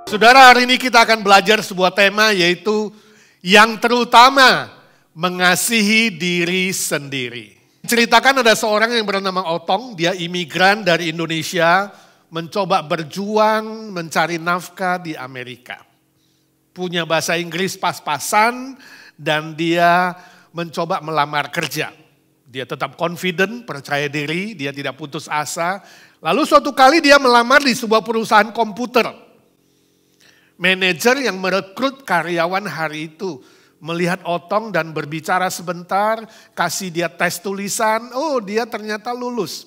Saudara, hari ini kita akan belajar sebuah tema, yaitu yang terutama mengasihi diri sendiri. Ceritakan ada seorang yang bernama Otong, dia imigran dari Indonesia, mencoba berjuang mencari nafkah di Amerika. Punya bahasa Inggris pas-pasan dan dia mencoba melamar kerja. Dia tetap confident, percaya diri, dia tidak putus asa. Lalu suatu kali dia melamar di sebuah perusahaan komputer. Manajer yang merekrut karyawan hari itu melihat Otong dan berbicara sebentar, kasih dia tes tulisan, oh dia ternyata lulus.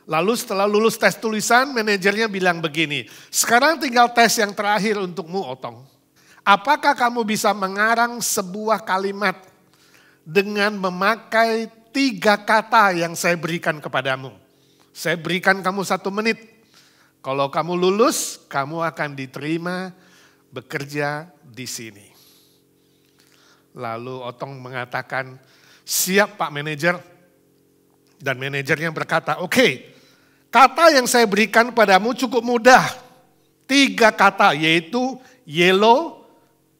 Lalu setelah lulus tes tulisan, manajernya bilang begini, sekarang tinggal tes yang terakhir untukmu Otong. Apakah kamu bisa mengarang sebuah kalimat dengan memakai 3 kata yang saya berikan kepadamu? Saya berikan kamu 1 menit. Kalau kamu lulus, kamu akan diterima bekerja di sini. Lalu Otong mengatakan, siap Pak Manajer. Dan manajernya berkata, oke, kata yang saya berikan padamu cukup mudah. 3 kata yaitu yellow,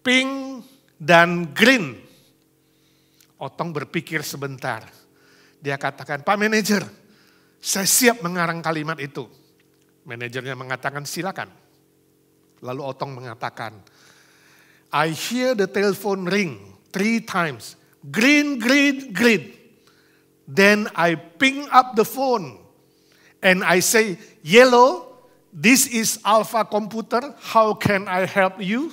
pink, dan green. Otong berpikir sebentar. Dia katakan, Pak Manajer, saya siap mengarang kalimat itu. Manajernya mengatakan, silakan. Lalu Otong mengatakan, I hear the telephone ring 3 times. Green, green, green. Then I ping up the phone. And I say, yellow, this is Alpha Computer. How can I help you?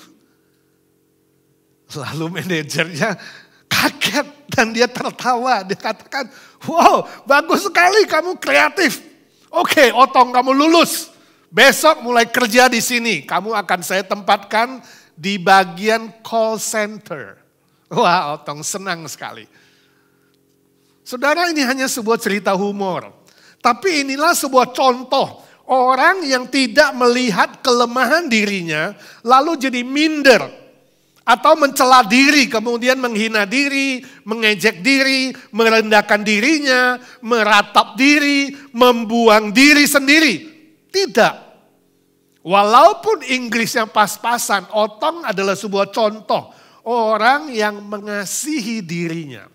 Lalu manajernya kaget dan dia tertawa. Dia katakan, wow, bagus sekali kamu kreatif. Oke, Otong, kamu lulus. Besok mulai kerja di sini. Kamu akan saya tempatkan di bagian call center. Wah, Otong senang sekali. Saudara, ini hanya sebuah cerita humor. Tapi inilah sebuah contoh. Orang yang tidak melihat kelemahan dirinya, lalu jadi minder. Atau mencela diri, kemudian menghina diri, mengejek diri, merendahkan dirinya, meratap diri, membuang diri sendiri. Tidak. Walaupun Inggrisnya pas-pasan, Otong adalah sebuah contoh. Orang yang mengasihi dirinya.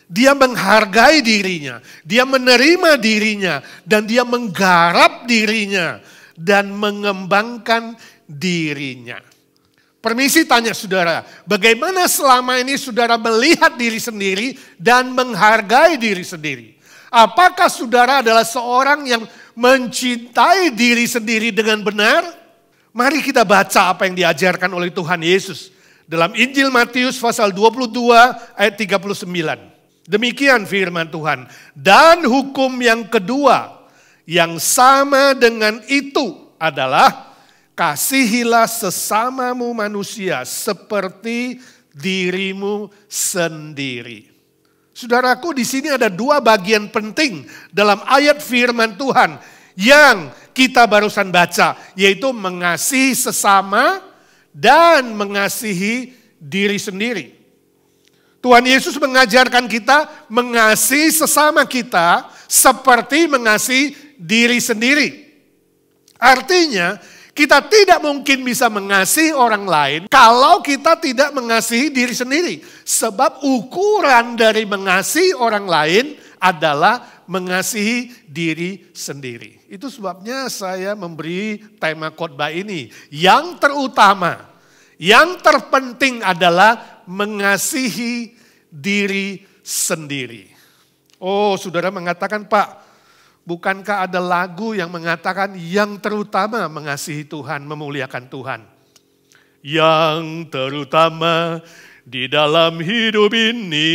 Dia menghargai dirinya, dia menerima dirinya, dan dia menggarap dirinya, dan mengembangkan dirinya. Permisi tanya saudara, bagaimana selama ini saudara melihat diri sendiri dan menghargai diri sendiri? Apakah saudara adalah seorang yang mencintai diri sendiri dengan benar? Mari kita baca apa yang diajarkan oleh Tuhan Yesus dalam Injil Matius pasal 22 ayat 39. Demikian firman Tuhan. Dan hukum yang kedua yang sama dengan itu adalah kasihilah sesamamu manusia seperti dirimu sendiri. Saudaraku, di sini ada 2 bagian penting dalam ayat firman Tuhan yang kita barusan baca, yaitu mengasihi sesama dan mengasihi diri sendiri. Tuhan Yesus mengajarkan kita mengasihi sesama kita seperti mengasihi diri sendiri. Artinya, kita tidak mungkin bisa mengasihi orang lain kalau kita tidak mengasihi diri sendiri. Sebab ukuran dari mengasihi orang lain adalah mengasihi diri sendiri. Itu sebabnya saya memberi tema khotbah ini. Yang terutama, yang terpenting adalah mengasihi diri sendiri. Oh, saudara mengatakan, Pak, bukankah ada lagu yang mengatakan yang terutama mengasihi Tuhan, memuliakan Tuhan? Yang terutama di dalam hidup ini,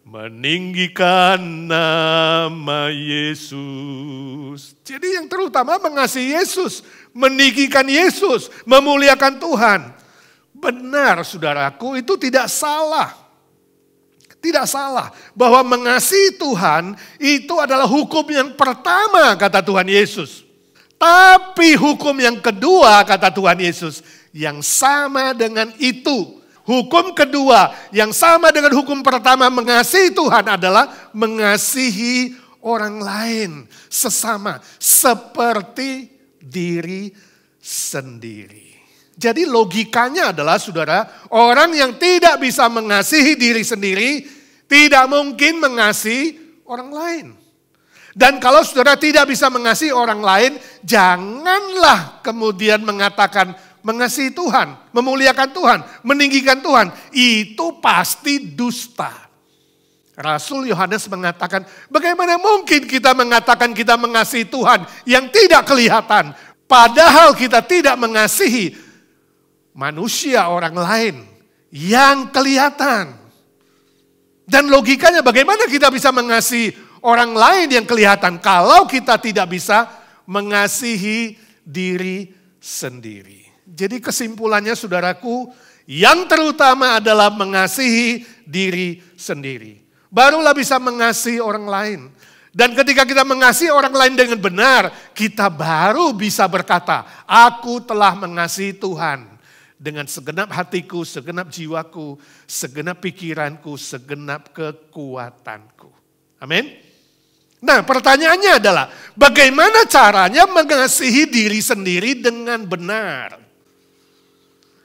meninggikan nama Yesus. Jadi yang terutama mengasihi Yesus, meninggikan Yesus, memuliakan Tuhan. Benar saudaraku, itu tidak salah. Tidak salah bahwa mengasihi Tuhan itu adalah hukum yang pertama kata Tuhan Yesus. Tapi hukum yang kedua kata Tuhan Yesus yang sama dengan itu. Hukum kedua yang sama dengan hukum pertama mengasihi Tuhan adalah mengasihi orang lain sesama seperti diri sendiri. Jadi logikanya adalah saudara, orang yang tidak bisa mengasihi diri sendiri, tidak mungkin mengasihi orang lain. Dan kalau saudara tidak bisa mengasihi orang lain, janganlah kemudian mengatakan mengasihi Tuhan, memuliakan Tuhan, meninggikan Tuhan. Itu pasti dusta. Rasul Yohanes mengatakan, bagaimana mungkin kita mengatakan kita mengasihi Tuhan yang tidak kelihatan, padahal kita tidak mengasihi manusia orang lain yang kelihatan. Dan logikanya bagaimana kita bisa mengasihi orang lain yang kelihatan kalau kita tidak bisa mengasihi diri sendiri. Jadi kesimpulannya saudaraku, yang terutama adalah mengasihi diri sendiri. Barulah bisa mengasihi orang lain. Dan ketika kita mengasihi orang lain dengan benar, kita baru bisa berkata, aku telah mengasihi Tuhan dengan segenap hatiku, segenap jiwaku, segenap pikiranku, segenap kekuatanku. Amin. Nah, pertanyaannya adalah bagaimana caranya mengasihi diri sendiri dengan benar?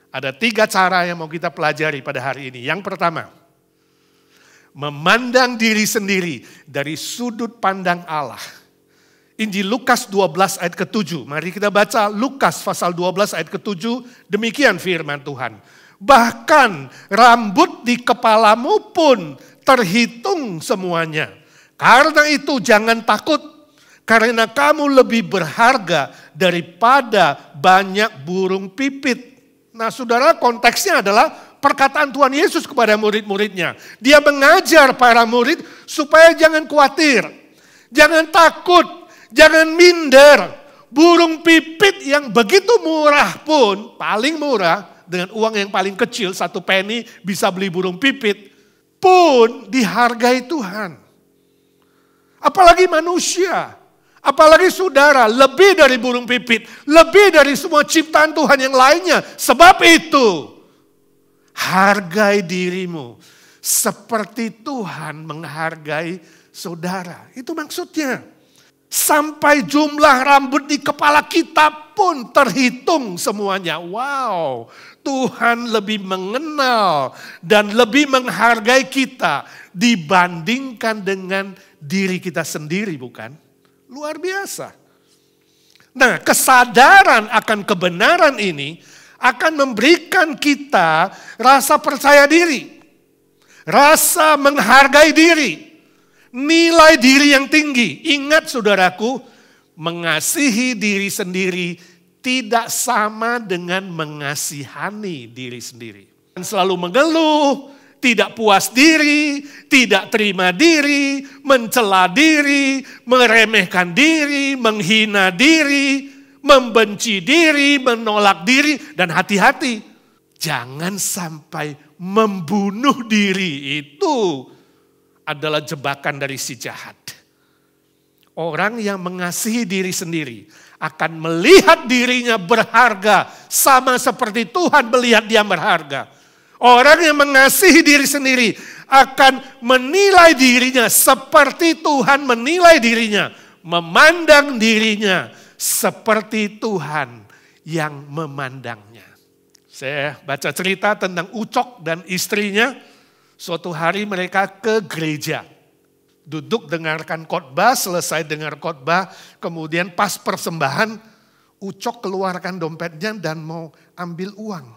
Ada 3 cara yang mau kita pelajari pada hari ini. Yang pertama, memandang diri sendiri dari sudut pandang Allah. Injil Lukas 12 ayat ke-7. Mari kita baca Lukas pasal 12 ayat ke-7. Demikian firman Tuhan. Bahkan rambut di kepalamu pun terhitung semuanya. Karena itu jangan takut, karena kamu lebih berharga daripada banyak burung pipit. Nah saudara, konteksnya adalah perkataan Tuhan Yesus kepada murid-muridnya. Dia mengajar para murid supaya jangan khawatir, jangan takut, jangan minder. Burung pipit yang begitu murah pun, paling murah, dengan uang yang paling kecil, 1 penny bisa beli burung pipit, pun dihargai Tuhan. Apalagi manusia, apalagi saudara, lebih dari burung pipit, lebih dari semua ciptaan Tuhan yang lainnya. Sebab itu, hargai dirimu seperti Tuhan menghargai saudara. Itu maksudnya. Sampai jumlah rambut di kepala kita pun terhitung semuanya. Wow, Tuhan lebih mengenal dan lebih menghargai kita dibandingkan dengan diri kita sendiri, bukan? Luar biasa. Nah, kesadaran akan kebenaran ini akan memberikan kita rasa percaya diri, rasa menghargai diri, nilai diri yang tinggi. Ingat saudaraku, mengasihi diri sendiri tidak sama dengan mengasihani diri sendiri. Selalu mengeluh, tidak puas diri, tidak terima diri, mencela diri, meremehkan diri, menghina diri, membenci diri, menolak diri, dan hati-hati. Jangan sampai membunuh diri, itu adalah jebakan dari si jahat. Orang yang mengasihi diri sendiri akan melihat dirinya berharga sama seperti Tuhan melihat dia berharga. Orang yang mengasihi diri sendiri akan menilai dirinya seperti Tuhan menilai dirinya. Memandang dirinya seperti Tuhan yang memandangnya. Saya baca cerita tentang Ucok dan istrinya. Suatu hari mereka ke gereja. Duduk dengarkan khotbah, selesai dengar khotbah. Kemudian pas persembahan, Ucok keluarkan dompetnya dan mau ambil uang.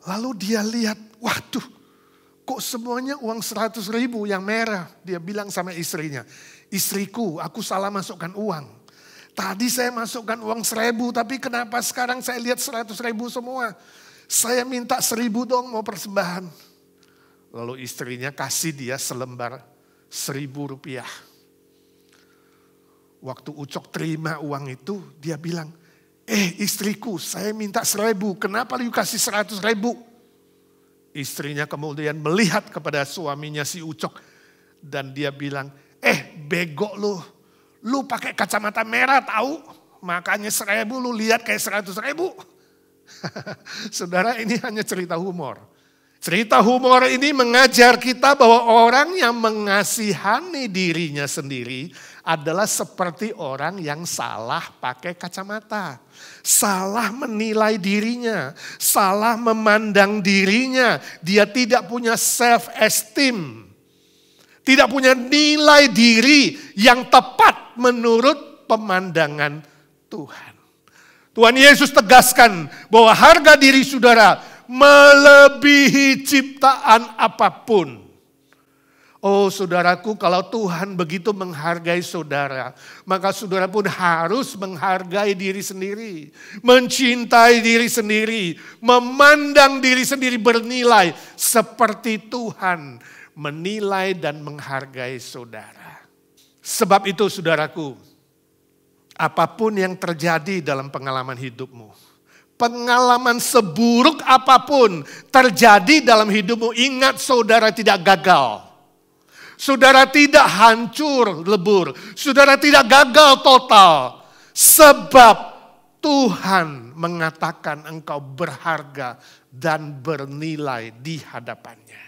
Lalu dia lihat, waduh, kok semuanya uang 100.000 yang merah. Dia bilang sama istrinya, istriku, aku salah masukkan uang. Tadi saya masukkan uang 1.000, tapi kenapa sekarang saya lihat 100.000 semua? Saya minta 1.000 dong mau persembahan. Lalu istrinya kasih dia selembar 1.000 rupiah. Waktu Ucok terima uang itu, dia bilang, istriku, saya minta 1.000, kenapa lu kasih 100.000? Istrinya kemudian melihat kepada suaminya si Ucok dan dia bilang, bego lu pakai kacamata merah tahu, makanya 1.000 lu lihat kayak 100.000. Saudara, ini hanya cerita humor. Cerita humor ini mengajar kita bahwa orang yang mengasihani dirinya sendiri adalah seperti orang yang salah pakai kacamata. Salah menilai dirinya, salah memandang dirinya. Dia tidak punya self-esteem. Tidak punya nilai diri yang tepat menurut pemandangan Tuhan. Tuhan Yesus tegaskan bahwa harga diri saudara melebihi ciptaan apapun. Oh saudaraku, kalau Tuhan begitu menghargai saudara, maka saudara pun harus menghargai diri sendiri. Mencintai diri sendiri, memandang diri sendiri bernilai seperti Tuhan menilai dan menghargai saudara. Sebab itu saudaraku, apapun yang terjadi dalam pengalaman hidupmu, pengalaman seburuk apapun terjadi dalam hidupmu, ingat saudara tidak gagal. Saudara tidak hancur lebur. Saudara tidak gagal total. Sebab Tuhan mengatakan engkau berharga dan bernilai di hadapannya.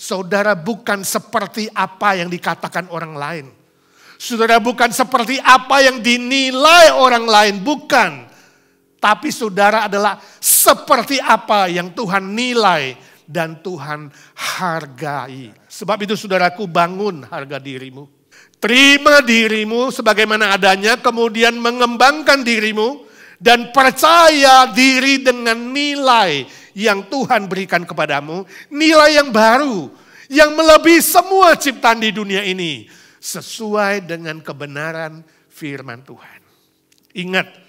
Saudara bukan seperti apa yang dikatakan orang lain. Saudara bukan seperti apa yang dinilai orang lain. Bukan. Tapi saudara adalah seperti apa yang Tuhan nilai dan Tuhan hargai. Sebab itu saudaraku, bangun harga dirimu. Terima dirimu sebagaimana adanya, kemudian mengembangkan dirimu dan percaya diri dengan nilai yang Tuhan berikan kepadamu. Nilai yang baru, yang melebihi semua ciptaan di dunia ini. Sesuai dengan kebenaran firman Tuhan. Ingat,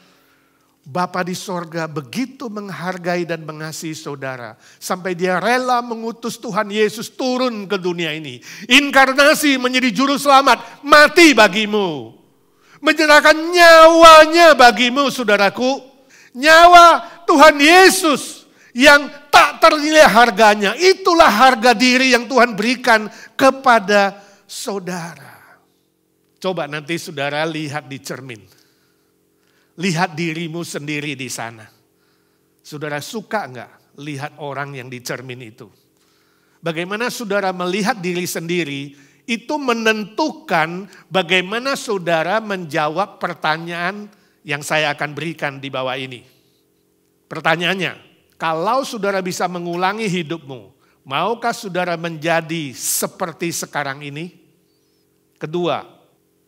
Bapa di sorga begitu menghargai dan mengasihi saudara. Sampai dia rela mengutus Tuhan Yesus turun ke dunia ini. Inkarnasi menjadi juru selamat, mati bagimu. Menyerahkan nyawanya bagimu saudaraku. Nyawa Tuhan Yesus yang tak ternilai harganya. Itulah harga diri yang Tuhan berikan kepada saudara. Coba nanti saudara lihat di cermin. Lihat dirimu sendiri di sana. Saudara suka enggak lihat orang yang di cermin itu? Bagaimana saudara melihat diri sendiri, itu menentukan bagaimana saudara menjawab pertanyaan yang saya akan berikan di bawah ini. Pertanyaannya, kalau saudara bisa mengulangi hidupmu, maukah saudara menjadi seperti sekarang ini? Kedua,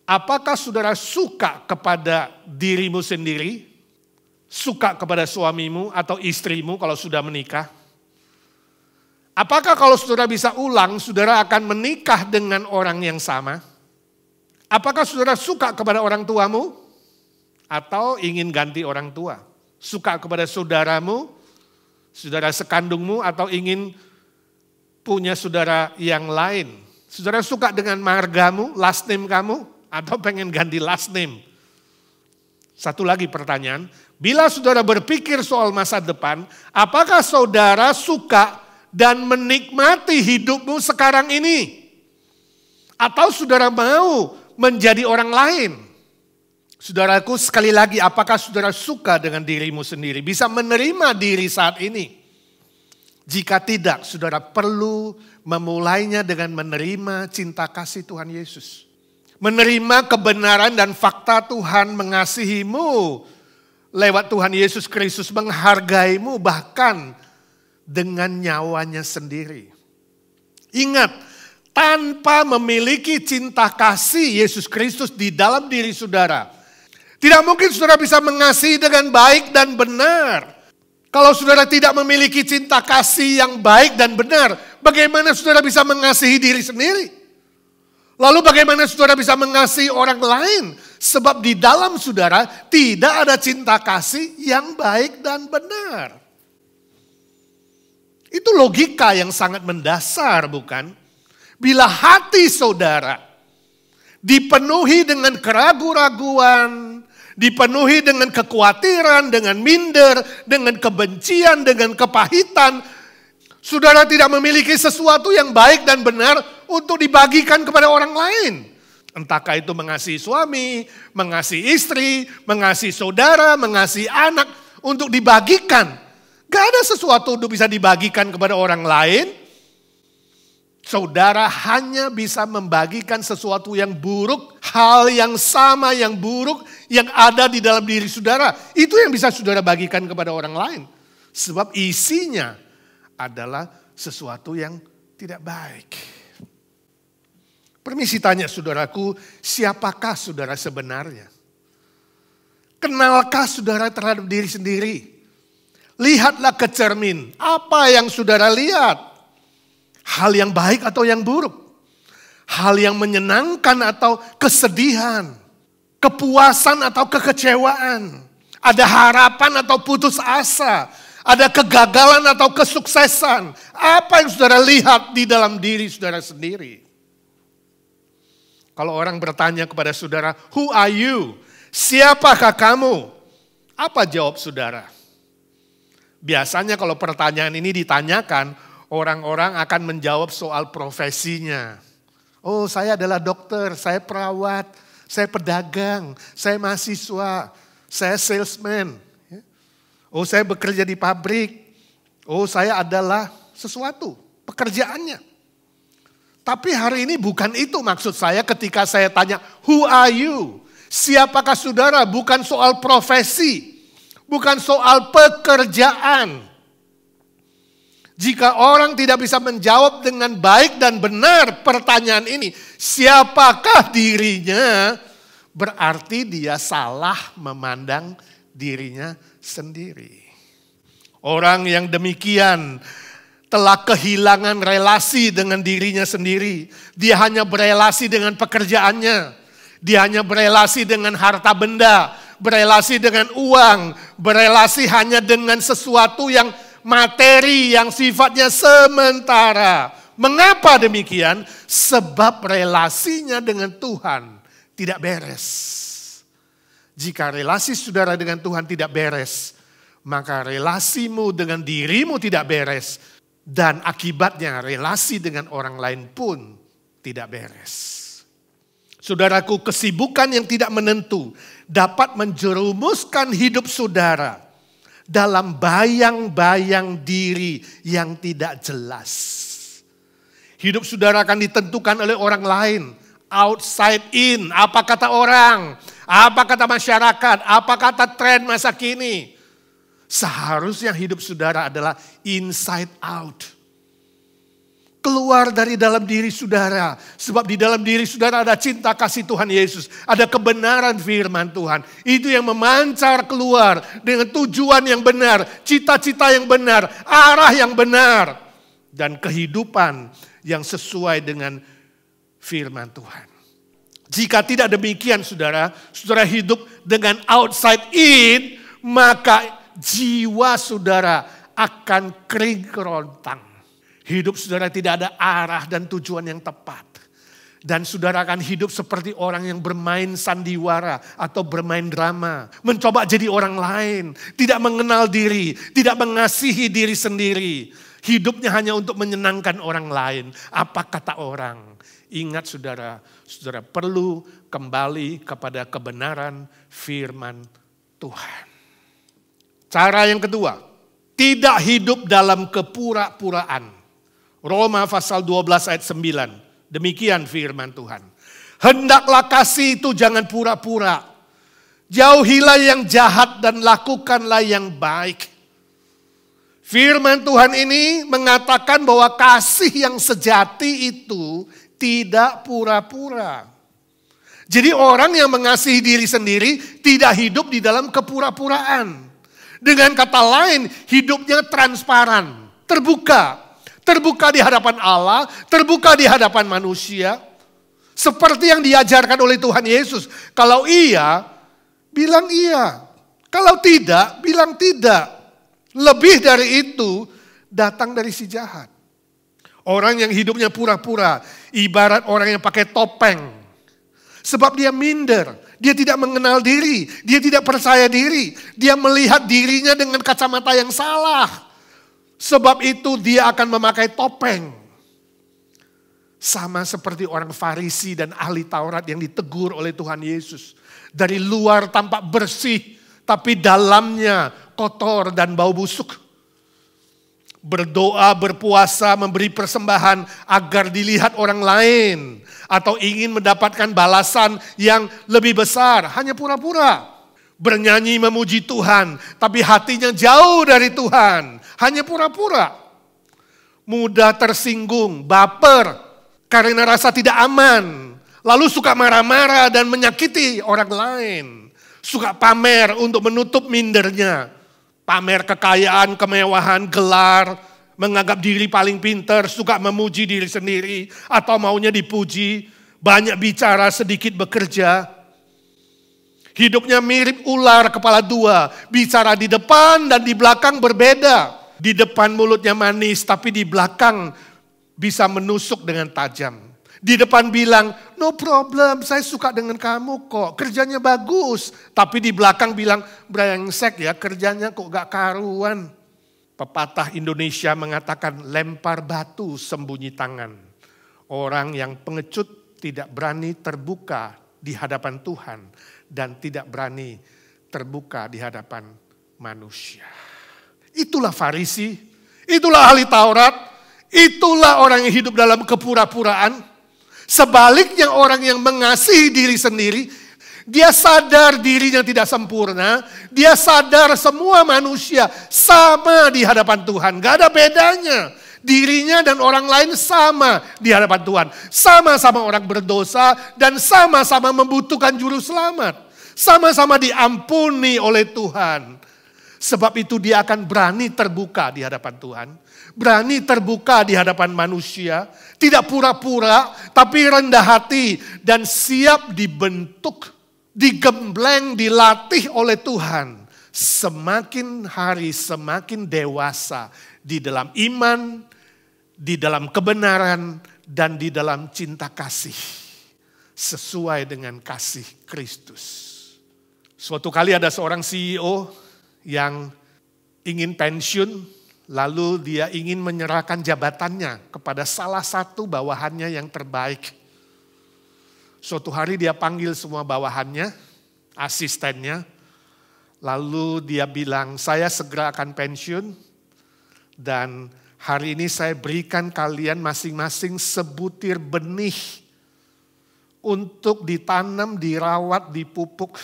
apakah saudara suka kepada dirimu sendiri? Suka kepada suamimu atau istrimu kalau sudah menikah? Apakah kalau saudara bisa ulang, saudara akan menikah dengan orang yang sama? Apakah saudara suka kepada orang tuamu? Atau ingin ganti orang tua? Suka kepada saudaramu, saudara sekandungmu, atau ingin punya saudara yang lain? Saudara suka dengan margamu, last name kamu? Atau pengen ganti last name? Satu lagi pertanyaan, bila saudara berpikir soal masa depan, apakah saudara suka dan menikmati hidupmu sekarang ini? Atau saudara mau menjadi orang lain? Saudaraku, sekali lagi, apakah saudara suka dengan dirimu sendiri? Bisa menerima diri saat ini? Jika tidak, saudara perlu memulainya dengan menerima cinta kasih Tuhan Yesus. Menerima kebenaran dan fakta Tuhan mengasihimu lewat Tuhan Yesus Kristus, menghargaimu bahkan dengan nyawanya sendiri. Ingat, tanpa memiliki cinta kasih Yesus Kristus di dalam diri saudara, tidak mungkin saudara bisa mengasihi dengan baik dan benar. Kalau saudara tidak memiliki cinta kasih yang baik dan benar, bagaimana saudara bisa mengasihi diri sendiri? Lalu bagaimana saudara bisa mengasihi orang lain? Sebab di dalam saudara tidak ada cinta kasih yang baik dan benar. Itu logika yang sangat mendasar, bukan? Bila hati saudara dipenuhi dengan keraguan-raguan, dipenuhi dengan kekhawatiran, dengan minder, dengan kebencian, dengan kepahitan, saudara tidak memiliki sesuatu yang baik dan benar untuk dibagikan kepada orang lain. Entahkah itu mengasihi suami, mengasihi istri, mengasihi saudara, mengasihi anak untuk dibagikan. Gak ada sesuatu untuk bisa dibagikan kepada orang lain. Saudara hanya bisa membagikan sesuatu yang buruk hal yang sama, yang buruk, yang ada di dalam diri saudara. Itu yang bisa saudara bagikan kepada orang lain. Sebab isinya adalah sesuatu yang tidak baik. Permisi tanya saudaraku, siapakah saudara sebenarnya? Kenalkah saudara terhadap diri sendiri? Lihatlah ke cermin, apa yang saudara lihat? Hal yang baik atau yang buruk? Hal yang menyenangkan atau kesedihan? Kepuasan atau kekecewaan? Ada harapan atau putus asa? Ada kegagalan atau kesuksesan? Apa yang saudara lihat di dalam diri saudara sendiri? Kalau orang bertanya kepada saudara, who are you? Siapakah kamu? Apa jawab saudara? Biasanya kalau pertanyaan ini ditanyakan, orang-orang akan menjawab soal profesinya. Oh, saya adalah dokter, saya perawat, saya pedagang, saya mahasiswa, saya salesman. Oh, saya bekerja di pabrik. Oh, saya adalah sesuatu, pekerjaannya. Tapi hari ini bukan itu maksud saya ketika saya tanya, who are you? Siapakah saudara? Bukan soal profesi, bukan soal pekerjaan. Jika orang tidak bisa menjawab dengan baik dan benar pertanyaan ini, siapakah dirinya? Berarti dia salah memandang dirinya sendiri. Orang yang demikian telah kehilangan relasi dengan dirinya sendiri. Dia hanya berelasi dengan pekerjaannya. Dia hanya berelasi dengan harta benda, berelasi dengan uang, berelasi hanya dengan sesuatu yang materi yang sifatnya sementara. Mengapa demikian? Sebab relasinya dengan Tuhan tidak beres. Jika relasi saudara dengan Tuhan tidak beres, maka relasimu dengan dirimu tidak beres. Dan akibatnya relasi dengan orang lain pun tidak beres. Saudaraku, kesibukan yang tidak menentu dapat menjerumuskan hidup saudara dalam bayang-bayang diri yang tidak jelas. Hidup saudara akan ditentukan oleh orang lain. Outside in, apa kata orang, apa kata masyarakat, apa kata tren masa kini. Seharusnya hidup saudara adalah inside out. Keluar dari dalam diri saudara. Sebab di dalam diri saudara ada cinta kasih Tuhan Yesus. Ada kebenaran firman Tuhan. Itu yang memancar keluar dengan tujuan yang benar. Cita-cita yang benar. Arah yang benar. Dan kehidupan yang sesuai dengan firman Tuhan. Jika tidak demikian saudara, saudara hidup dengan outside in, maka jiwa saudara akan kering kerontang. Hidup saudara tidak ada arah dan tujuan yang tepat. Dan saudara akan hidup seperti orang yang bermain sandiwara atau bermain drama. Mencoba jadi orang lain. Tidak mengenal diri. Tidak mengasihi diri sendiri. Hidupnya hanya untuk menyenangkan orang lain. Apa kata orang? Ingat saudara, saudara perlu kembali kepada kebenaran firman Tuhan. Cara yang kedua, tidak hidup dalam kepura-puraan. Roma pasal 12 ayat 9. Demikian firman Tuhan. Hendaklah kasih itu jangan pura-pura. Jauhilah yang jahat dan lakukanlah yang baik. Firman Tuhan ini mengatakan bahwa kasih yang sejati itu tidak pura-pura. Jadi orang yang mengasihi diri sendiri tidak hidup di dalam kepura-puraan. Dengan kata lain, hidupnya transparan, terbuka. Terbuka di hadapan Allah, terbuka di hadapan manusia. Seperti yang diajarkan oleh Tuhan Yesus. Kalau iya, bilang iya. Kalau tidak, bilang tidak. Lebih dari itu, datang dari si jahat. Orang yang hidupnya pura-pura, ibarat orang yang pakai topeng. Sebab dia minder. Dia tidak mengenal diri, dia tidak percaya diri. Dia melihat dirinya dengan kacamata yang salah. Sebab itu dia akan memakai topeng. Sama seperti orang Farisi dan ahli Taurat yang ditegur oleh Tuhan Yesus. Dari luar tampak bersih, tapi dalamnya kotor dan bau busuk. berdoa, berpuasa, memberi persembahan agar dilihat orang lain, atau ingin mendapatkan balasan yang lebih besar, hanya pura-pura. Bernyanyi memuji Tuhan, tapi hatinya jauh dari Tuhan, hanya pura-pura. Mudah tersinggung, baper, karena rasa tidak aman, lalu suka marah-marah dan menyakiti orang lain. Suka pamer untuk menutup mindernya. Pamer kekayaan, kemewahan, gelar, menganggap diri paling pintar, suka memuji diri sendiri, atau maunya dipuji, banyak bicara, sedikit bekerja. Hidupnya mirip ular kepala dua, bicara di depan dan di belakang berbeda. Di depan mulutnya manis, tapi di belakang bisa menusuk dengan tajam. Di depan bilang, no problem, saya suka dengan kamu kok, kerjanya bagus. Tapi di belakang bilang, brengsek ya, kerjanya kok gak karuan. Pepatah Indonesia mengatakan, lempar batu sembunyi tangan. Orang yang pengecut tidak berani terbuka di hadapan Tuhan dan tidak berani terbuka di hadapan manusia. Itulah Farisi, itulah ahli Taurat, itulah orang yang hidup dalam kepura-puraan. Sebaliknya orang yang mengasihi diri sendiri, dia sadar dirinya tidak sempurna, dia sadar semua manusia sama di hadapan Tuhan, gak ada bedanya. Dirinya dan orang lain sama di hadapan Tuhan. Sama-sama orang berdosa dan sama-sama membutuhkan juru selamat. Sama-sama diampuni oleh Tuhan. Sebab itu dia akan berani terbuka di hadapan Tuhan. Berani terbuka di hadapan manusia. Tidak pura-pura tapi rendah hati dan siap dibentuk, digembleng, dilatih oleh Tuhan. Semakin hari semakin dewasa di dalam iman, di dalam kebenaran, dan di dalam cinta kasih. Sesuai dengan kasih Kristus. Suatu kali ada seorang CEO yang ingin pensiun, lalu dia ingin menyerahkan jabatannya kepada salah satu bawahannya yang terbaik. Suatu hari dia panggil semua bawahannya, asistennya, lalu dia bilang, saya segera akan pensiun dan hari ini saya berikan kalian masing-masing sebutir benih untuk ditanam, dirawat, dipupuk.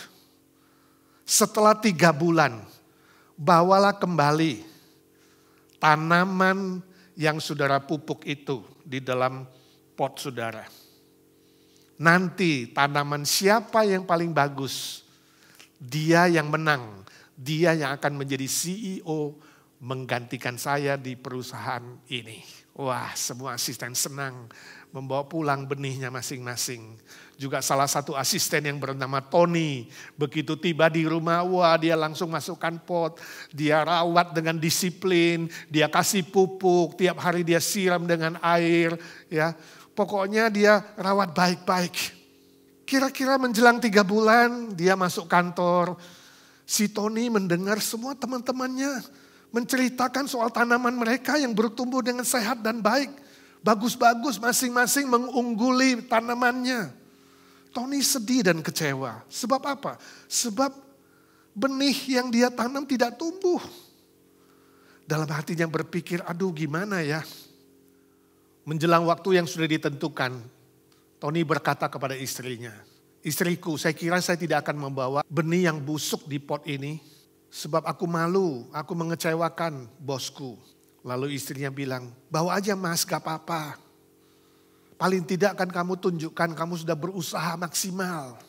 Setelah 3 bulan, bawalah kembali tanaman yang saudara pupuk itu di dalam pot saudara. Nanti tanaman siapa yang paling bagus, dia yang menang, dia yang akan menjadi CEO menggantikan saya di perusahaan ini. Wah, semua asisten senang membawa pulang benihnya masing-masing. Juga salah satu asisten yang bernama Tony, begitu tiba di rumah, wah dia langsung masukkan pot, dia rawat dengan disiplin, dia kasih pupuk, tiap hari dia siram dengan air, ya. Pokoknya dia rawat baik-baik. Kira-kira menjelang 3 bulan dia masuk kantor, si Tony mendengar semua teman-temannya menceritakan soal tanaman mereka yang bertumbuh dengan sehat dan baik. Bagus-bagus, masing-masing mengungguli tanamannya. Tony sedih dan kecewa. Sebab apa? Sebab benih yang dia tanam tidak tumbuh. Dalam hatinya berpikir, aduh gimana ya. Menjelang waktu yang sudah ditentukan, Tony berkata kepada istrinya, istriku, saya kira saya tidak akan membawa benih yang busuk di pot ini. Sebab aku malu, aku mengecewakan bosku. Lalu istrinya bilang, bawa aja mas, gak apa-apa. Paling tidak kan kamu tunjukkan kamu sudah berusaha maksimal.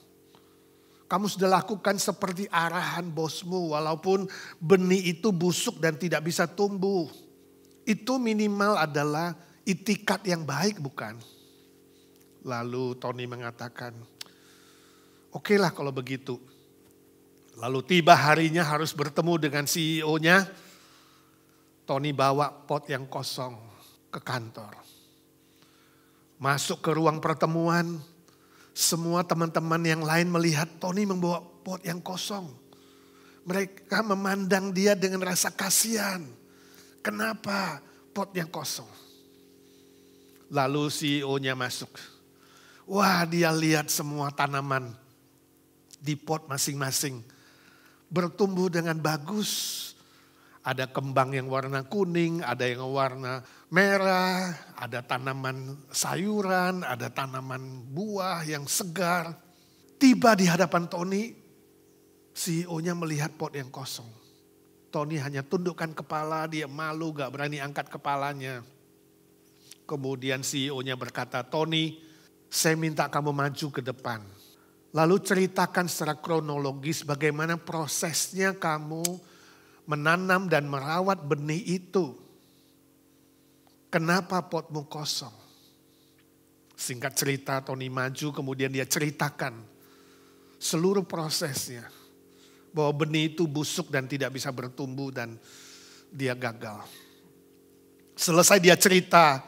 Kamu sudah lakukan seperti arahan bosmu, walaupun benih itu busuk dan tidak bisa tumbuh. Itu minimal adalah itikat yang baik bukan? Lalu Tony mengatakan, oke lah kalau begitu. Lalu tiba harinya harus bertemu dengan CEO-nya. Tony bawa pot yang kosong ke kantor. Masuk ke ruang pertemuan. Semua teman-teman yang lain melihat Tony membawa pot yang kosong. Mereka memandang dia dengan rasa kasihan. Kenapa pot yang kosong? Lalu CEO-nya masuk. Wah, dia lihat semua tanaman di pot masing-masing bertumbuh dengan bagus. Ada kembang yang warna kuning, ada yang warna merah, ada tanaman sayuran, ada tanaman buah yang segar. Tiba di hadapan Tony, CEO-nya melihat pot yang kosong. Tony hanya tundukkan kepala, dia malu gak berani angkat kepalanya. Kemudian CEO-nya berkata, Tony, saya minta kamu maju ke depan. Lalu ceritakan secara kronologis bagaimana prosesnya kamu menanam dan merawat benih itu. Kenapa potmu kosong? Singkat cerita, Tony maju, kemudian dia ceritakan seluruh prosesnya. Bahwa benih itu busuk dan tidak bisa bertumbuh dan dia gagal. Selesai dia cerita,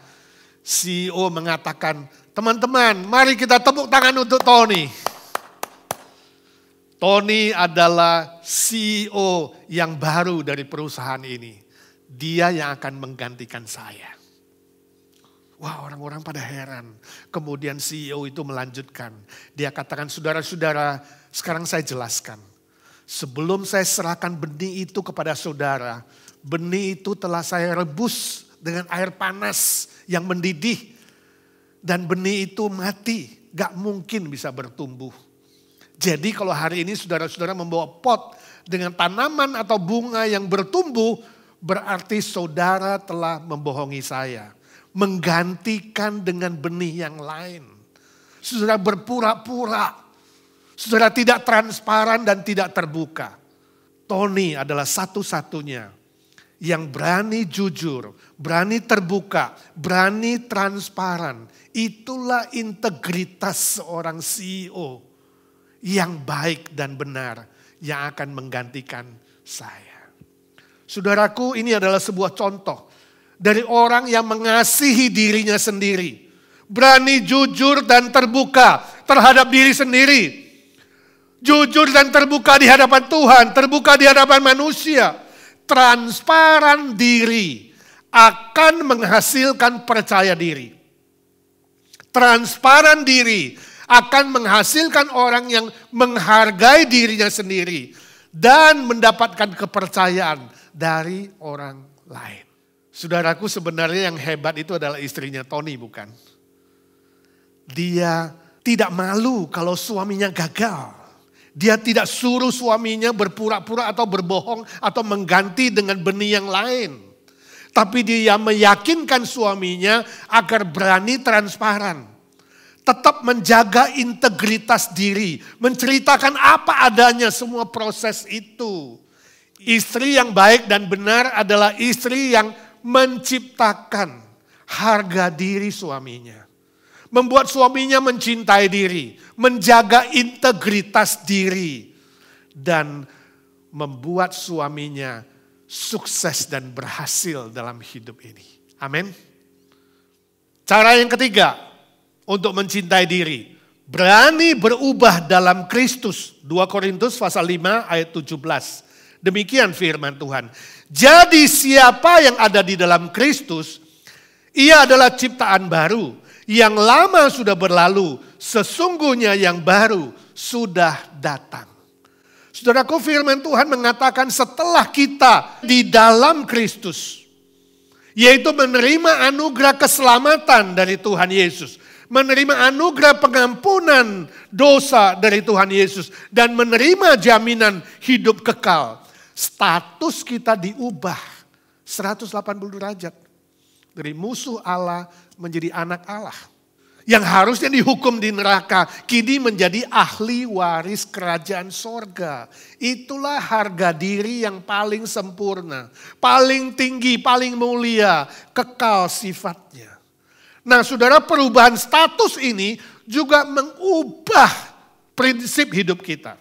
CEO mengatakan, teman-teman mari kita tepuk tangan untuk Tony. Tony adalah CEO yang baru dari perusahaan ini. Dia yang akan menggantikan saya. Wah, orang-orang pada heran. Kemudian CEO itu melanjutkan. Dia katakan, saudara-saudara, sekarang saya jelaskan. Sebelum saya serahkan benih itu kepada saudara, benih itu telah saya rebus dengan air panas yang mendidih. Dan benih itu mati, gak mungkin bisa bertumbuh. Jadi kalau hari ini saudara-saudara membawa pot dengan tanaman atau bunga yang bertumbuh, berarti saudara telah membohongi saya. Menggantikan dengan benih yang lain. Saudara berpura-pura. Saudara tidak transparan dan tidak terbuka. Tony adalah satu-satunya yang berani jujur, berani terbuka, berani transparan. Itulah integritas seorang CEO. Yang baik dan benar yang akan menggantikan saya. Saudaraku, ini adalah sebuah contoh dari orang yang mengasihi dirinya sendiri. Berani jujur dan terbuka terhadap diri sendiri. Jujur dan terbuka di hadapan Tuhan, terbuka di hadapan manusia. Transparan diri akan menghasilkan percaya diri. Transparan diri akan menghasilkan orang yang menghargai dirinya sendiri dan mendapatkan kepercayaan dari orang lain. Saudaraku, sebenarnya yang hebat itu adalah istrinya Tony, bukan? Dia tidak malu kalau suaminya gagal. Dia tidak suruh suaminya berpura-pura atau berbohong atau mengganti dengan benih yang lain. Tapi dia meyakinkan suaminya agar berani transparan. Tetap menjaga integritas diri. Menceritakan apa adanya semua proses itu. Istri yang baik dan benar adalah istri yang menciptakan harga diri suaminya. Membuat suaminya mencintai diri. Menjaga integritas diri. Dan membuat suaminya sukses dan berhasil dalam hidup ini. Amin. Cara yang ketiga. Untuk mencintai diri. Berani berubah dalam Kristus. 2 Korintus pasal 5 ayat 17. Demikian firman Tuhan. Jadi siapa yang ada di dalam Kristus, ia adalah ciptaan baru. Yang lama sudah berlalu, sesungguhnya yang baru sudah datang. Saudaraku, firman Tuhan mengatakan setelah kita di dalam Kristus, yaitu menerima anugerah keselamatan dari Tuhan Yesus. Menerima anugerah pengampunan dosa dari Tuhan Yesus. Dan menerima jaminan hidup kekal. Status kita diubah 180 derajat. Dari musuh Allah menjadi anak Allah. Yang harusnya dihukum di neraka. Kini menjadi ahli waris kerajaan sorga. Itulah harga diri yang paling sempurna. Paling tinggi, paling mulia. Kekal sifatnya. Nah, saudara, perubahan status ini juga mengubah prinsip hidup kita.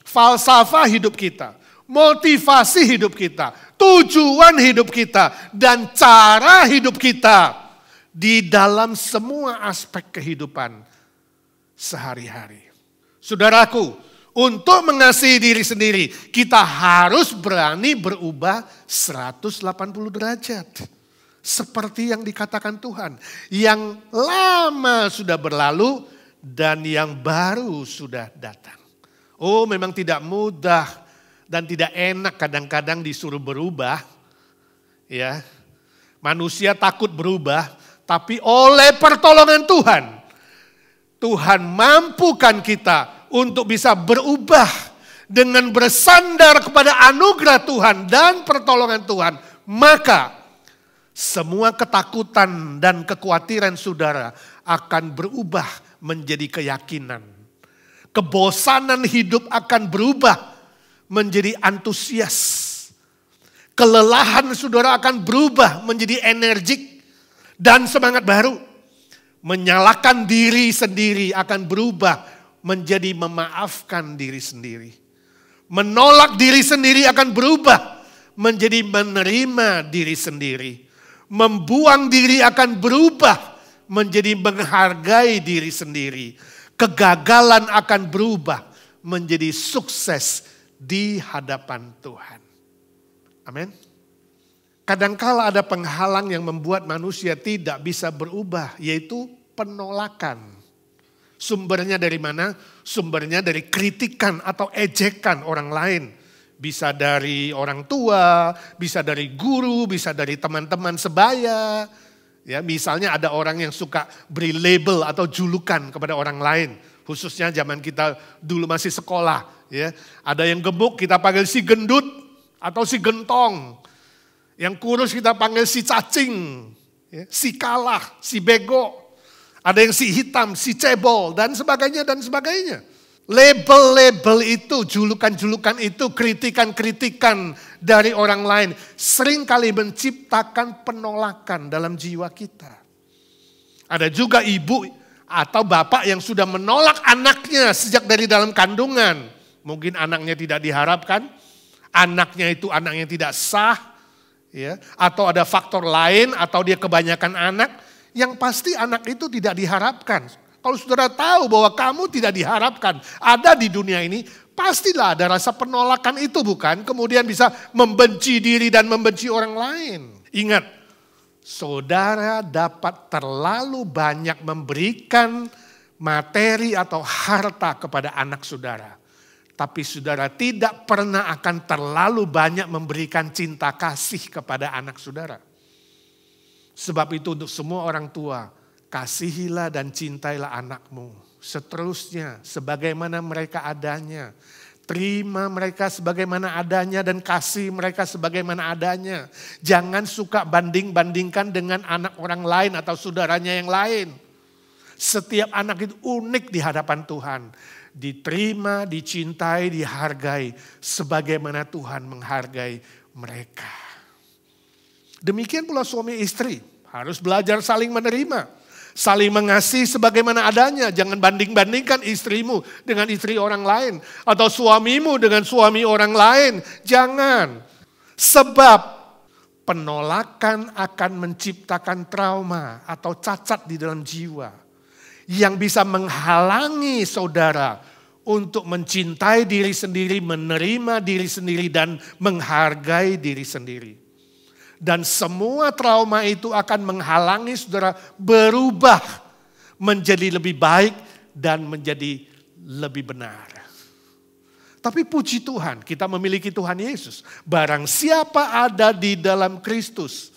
Falsafah hidup kita. Motivasi hidup kita. Tujuan hidup kita. Dan cara hidup kita. Di dalam semua aspek kehidupan sehari-hari. Saudaraku, untuk mengasihi diri sendiri, kita harus berani berubah 180 derajat. Seperti yang dikatakan Tuhan. Yang lama sudah berlalu dan yang baru sudah datang. Oh, memang tidak mudah dan tidak enak kadang-kadang disuruh berubah. Ya, manusia takut berubah, tapi oleh pertolongan Tuhan, Tuhan mampukan kita untuk bisa berubah dengan bersandar kepada anugerah Tuhan dan pertolongan Tuhan. Maka semua ketakutan dan kekhawatiran saudara akan berubah menjadi keyakinan. Kebosanan hidup akan berubah menjadi antusias. Kelelahan saudara akan berubah menjadi energik dan semangat baru. Menyalahkan diri sendiri akan berubah menjadi memaafkan diri sendiri. Menolak diri sendiri akan berubah menjadi menerima diri sendiri. Membuang diri akan berubah menjadi menghargai diri sendiri. Kegagalan akan berubah menjadi sukses di hadapan Tuhan. Amin. Kadangkala ada penghalang yang membuat manusia tidak bisa berubah, yaitu penolakan. Sumbernya dari mana? Sumbernya dari kritikan atau ejekan orang lain. Bisa dari orang tua, bisa dari guru, bisa dari teman-teman sebaya. Ya, misalnya ada orang yang suka beri label atau julukan kepada orang lain. Khususnya zaman kita dulu masih sekolah. Ya, ada yang gemuk kita panggil si gendut atau si gentong. Yang kurus kita panggil si cacing, ya, si kalah, si bego. Ada yang si hitam, si cebol, dan sebagainya, dan sebagainya. Label-label itu, julukan-julukan itu, kritikan-kritikan dari orang lain seringkali menciptakan penolakan dalam jiwa kita. Ada juga ibu atau bapak yang sudah menolak anaknya sejak dari dalam kandungan. Mungkin anaknya tidak diharapkan, anaknya itu anak yang tidak sah, ya, atau ada faktor lain, atau dia kebanyakan anak. Yang pasti anak itu tidak diharapkan. Kalau saudara tahu bahwa kamu tidak diharapkan ada di dunia ini, pastilah ada rasa penolakan itu, bukan? Kemudian bisa membenci diri dan membenci orang lain. Ingat, saudara dapat terlalu banyak memberikan materi atau harta kepada anak saudara. Tapi saudara tidak pernah akan terlalu banyak memberikan cinta kasih kepada anak saudara. Sebab itu untuk semua orang tua, kasihilah dan cintailah anakmu. Seterusnya, sebagaimana mereka adanya. Terima mereka sebagaimana adanya dan kasih mereka sebagaimana adanya. Jangan suka banding-bandingkan dengan anak orang lain atau saudaranya yang lain. Setiap anak itu unik di hadapan Tuhan. Diterima, dicintai, dihargai. Sebagaimana Tuhan menghargai mereka. Demikian pula suami istri. Harus belajar saling menerima. Saling mengasihi sebagaimana adanya. Jangan banding-bandingkan istrimu dengan istri orang lain. Atau suamimu dengan suami orang lain. Jangan. Sebab penolakan akan menciptakan trauma atau cacat di dalam jiwa. Yang bisa menghalangi saudara untuk mencintai diri sendiri, menerima diri sendiri, dan menghargai diri sendiri. Dan semua trauma itu akan menghalangi saudara berubah menjadi lebih baik dan menjadi lebih benar. Tapi puji Tuhan, kita memiliki Tuhan Yesus. Barang siapa ada di dalam Kristus,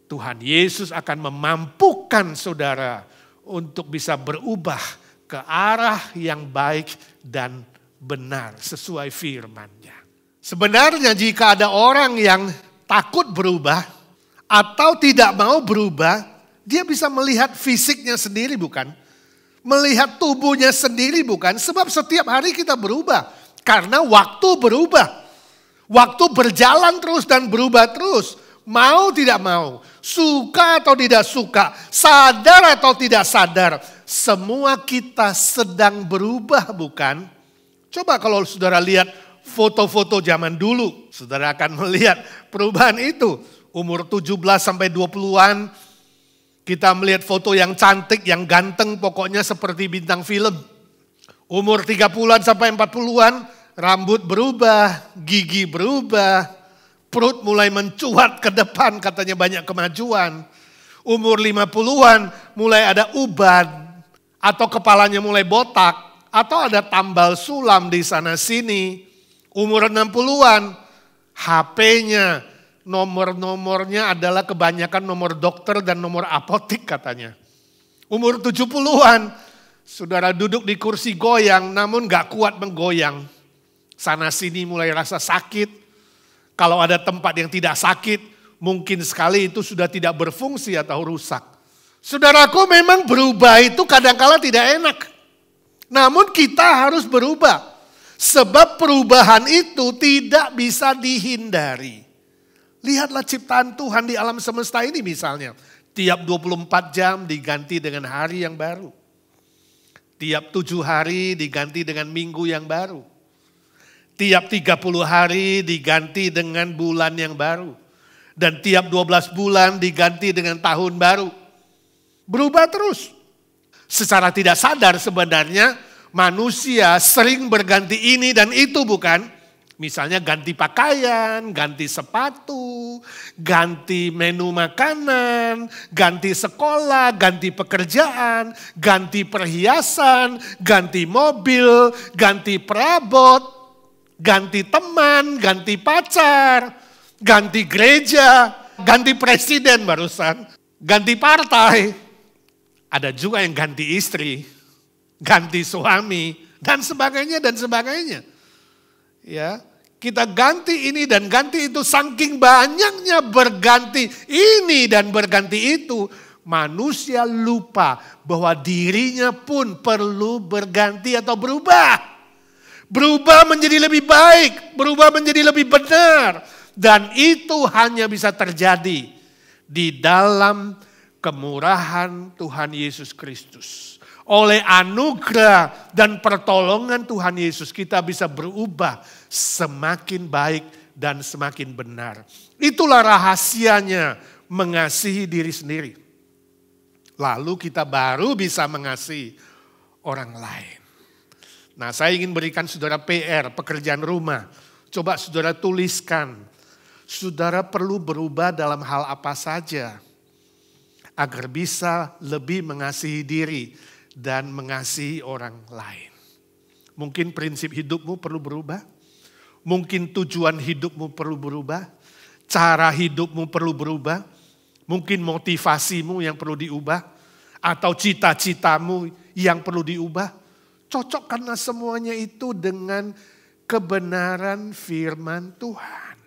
Tuhan Yesus akan memampukan saudara untuk bisa berubah ke arah yang baik dan benar sesuai firman-Nya. Sebenarnya jika ada orang yang takut berubah atau tidak mau berubah, dia bisa melihat fisiknya sendiri, bukan? Melihat tubuhnya sendiri, bukan? Sebab setiap hari kita berubah karena waktu berubah. Waktu berjalan terus dan berubah terus. Mau tidak mau, suka atau tidak suka, sadar atau tidak sadar, semua kita sedang berubah, bukan? Coba kalau saudara lihat foto-foto zaman dulu, saudara akan melihat perubahan itu. Umur 17 sampai 20-an, kita melihat foto yang cantik, yang ganteng, pokoknya seperti bintang film. Umur 30-an sampai 40-an, rambut berubah, gigi berubah, perut mulai mencuat ke depan, katanya banyak kemajuan. Umur 50-an mulai ada uban, atau kepalanya mulai botak, atau ada tambal sulam di sana sini. Umur 60-an, HP-nya, nomor-nomornya adalah kebanyakan nomor dokter dan nomor apotik katanya. Umur 70-an, saudara duduk di kursi goyang namun gak kuat menggoyang. Sana sini mulai rasa sakit. Kalau ada tempat yang tidak sakit, mungkin sekali itu sudah tidak berfungsi atau rusak. Saudaraku, memang berubah itu kadang-kala tidak enak. Namun kita harus berubah. Sebab perubahan itu tidak bisa dihindari. Lihatlah ciptaan Tuhan di alam semesta ini misalnya. Tiap 24 jam diganti dengan hari yang baru. Tiap 7 hari diganti dengan minggu yang baru. Tiap 30 hari diganti dengan bulan yang baru. Dan tiap 12 bulan diganti dengan tahun baru. Berubah terus. Secara tidak sadar sebenarnya manusia sering berganti ini dan itu bukan? Misalnya ganti pakaian, ganti sepatu, ganti menu makanan, ganti sekolah, ganti pekerjaan, ganti perhiasan, ganti mobil, ganti perabot, ganti teman, ganti pacar, ganti gereja, ganti presiden barusan, ganti partai. Ada juga yang ganti istri, ganti suami, dan sebagainya, dan sebagainya. Ya, kita ganti ini dan ganti itu, saking banyaknya berganti ini dan berganti itu, manusia lupa bahwa dirinya pun perlu berganti atau berubah. Berubah menjadi lebih baik, berubah menjadi lebih benar. Dan itu hanya bisa terjadi di dalam kemurahan Tuhan Yesus Kristus. Oleh anugerah dan pertolongan Tuhan Yesus kita bisa berubah semakin baik dan semakin benar. Itulah rahasianya mengasihi diri sendiri. Lalu kita baru bisa mengasihi orang lain. Nah, saya ingin berikan saudara PR, pekerjaan rumah. Coba saudara tuliskan. Saudara perlu berubah dalam hal apa saja agar bisa lebih mengasihi diri dan mengasihi orang lain. Mungkin prinsip hidupmu perlu berubah. Mungkin tujuan hidupmu perlu berubah. Cara hidupmu perlu berubah. Mungkin motivasimu yang perlu diubah. Atau cita-citamu yang perlu diubah. Cocokkanlah semuanya itu dengan kebenaran firman Tuhan.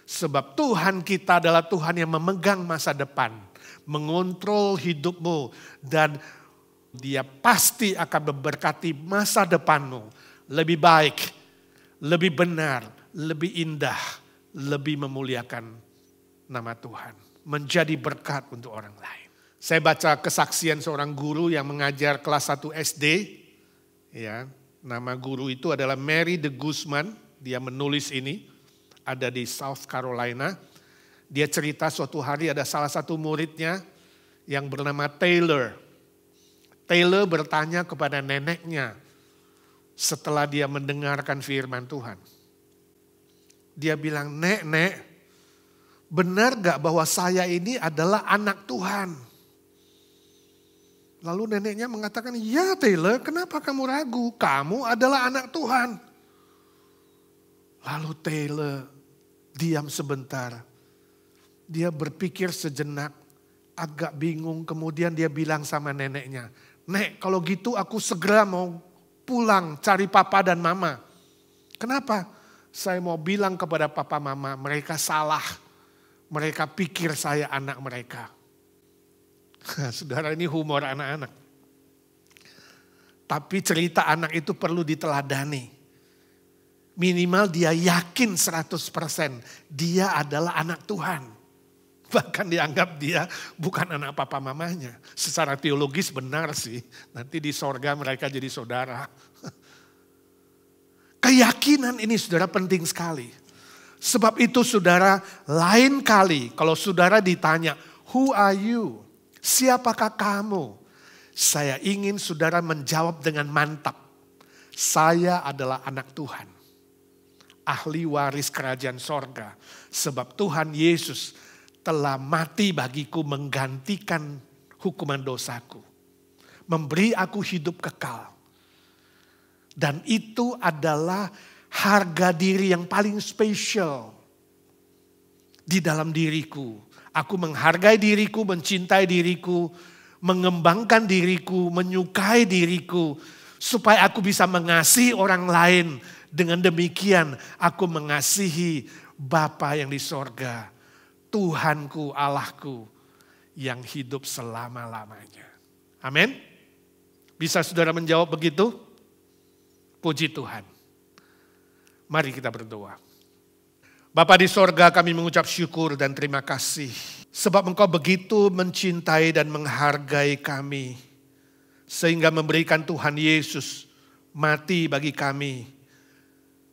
Sebab Tuhan kita adalah Tuhan yang memegang masa depan. Mengontrol hidupmu dan Dia pasti akan memberkati masa depanmu lebih baik, lebih benar, lebih indah, lebih memuliakan nama Tuhan. Menjadi berkat untuk orang lain. Saya baca kesaksian seorang guru yang mengajar kelas 1 SD. Ya, nama guru itu adalah Mary de Guzman. Dia menulis ini, ada di South Carolina. Dia cerita suatu hari ada salah satu muridnya yang bernama Taylor. Taylor bertanya kepada neneknya setelah dia mendengarkan firman Tuhan. Dia bilang, Nek, benar gak bahwa saya ini adalah anak Tuhan? Lalu neneknya mengatakan, ya Taylor, kenapa kamu ragu? Kamu adalah anak Tuhan. Lalu Taylor diam sebentar. Dia berpikir sejenak, agak bingung. Kemudian dia bilang sama neneknya, Nek, kalau gitu aku segera mau pulang cari papa dan mama. Kenapa? Saya mau bilang kepada papa mama, mereka salah. Mereka pikir saya anak mereka. Saudara, ini humor anak-anak. Tapi cerita anak itu perlu diteladani. Minimal dia yakin 100% dia adalah anak Tuhan. Bahkan dianggap dia bukan anak papa mamanya. Secara teologis benar sih. Nanti di sorga mereka jadi saudara. Keyakinan ini saudara penting sekali. Sebab itu saudara, lain kali kalau saudara ditanya, who are you? Siapakah kamu? Saya ingin saudara menjawab dengan mantap. Saya adalah anak Tuhan. Ahli waris kerajaan sorga. Sebab Tuhan Yesus telah mati bagiku menggantikan hukuman dosaku. Memberi aku hidup kekal. Dan itu adalah harga diri yang paling spesial di dalam diriku. Aku menghargai diriku, mencintai diriku, mengembangkan diriku, menyukai diriku, supaya aku bisa mengasihi orang lain. Dengan demikian aku mengasihi Bapa yang di sorga, Tuhanku, Allahku yang hidup selama-lamanya. Amin. Bisa saudara menjawab begitu? Puji Tuhan. Mari kita berdoa. Bapa di sorga, kami mengucap syukur dan terima kasih. Sebab Engkau begitu mencintai dan menghargai kami. Sehingga memberikan Tuhan Yesus mati bagi kami.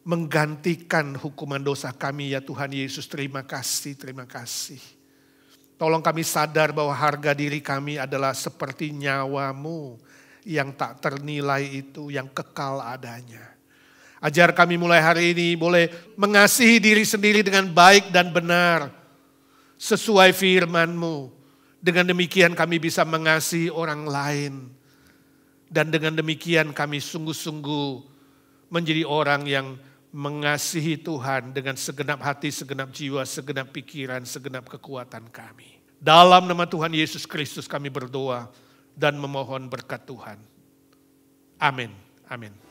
Menggantikan hukuman dosa kami ya Tuhan Yesus. Terima kasih, terima kasih. Tolong kami sadar bahwa harga diri kami adalah seperti nyawa-Mu yang tak ternilai itu, yang kekal adanya. Ajar kami mulai hari ini boleh mengasihi diri sendiri dengan baik dan benar. Sesuai firman-Mu. Dengan demikian kami bisa mengasihi orang lain. Dan dengan demikian kami sungguh-sungguh menjadi orang yang mengasihi Tuhan dengan segenap hati, segenap jiwa, segenap pikiran, segenap kekuatan kami. Dalam nama Tuhan Yesus Kristus kami berdoa dan memohon berkat Tuhan. Amin. Amin.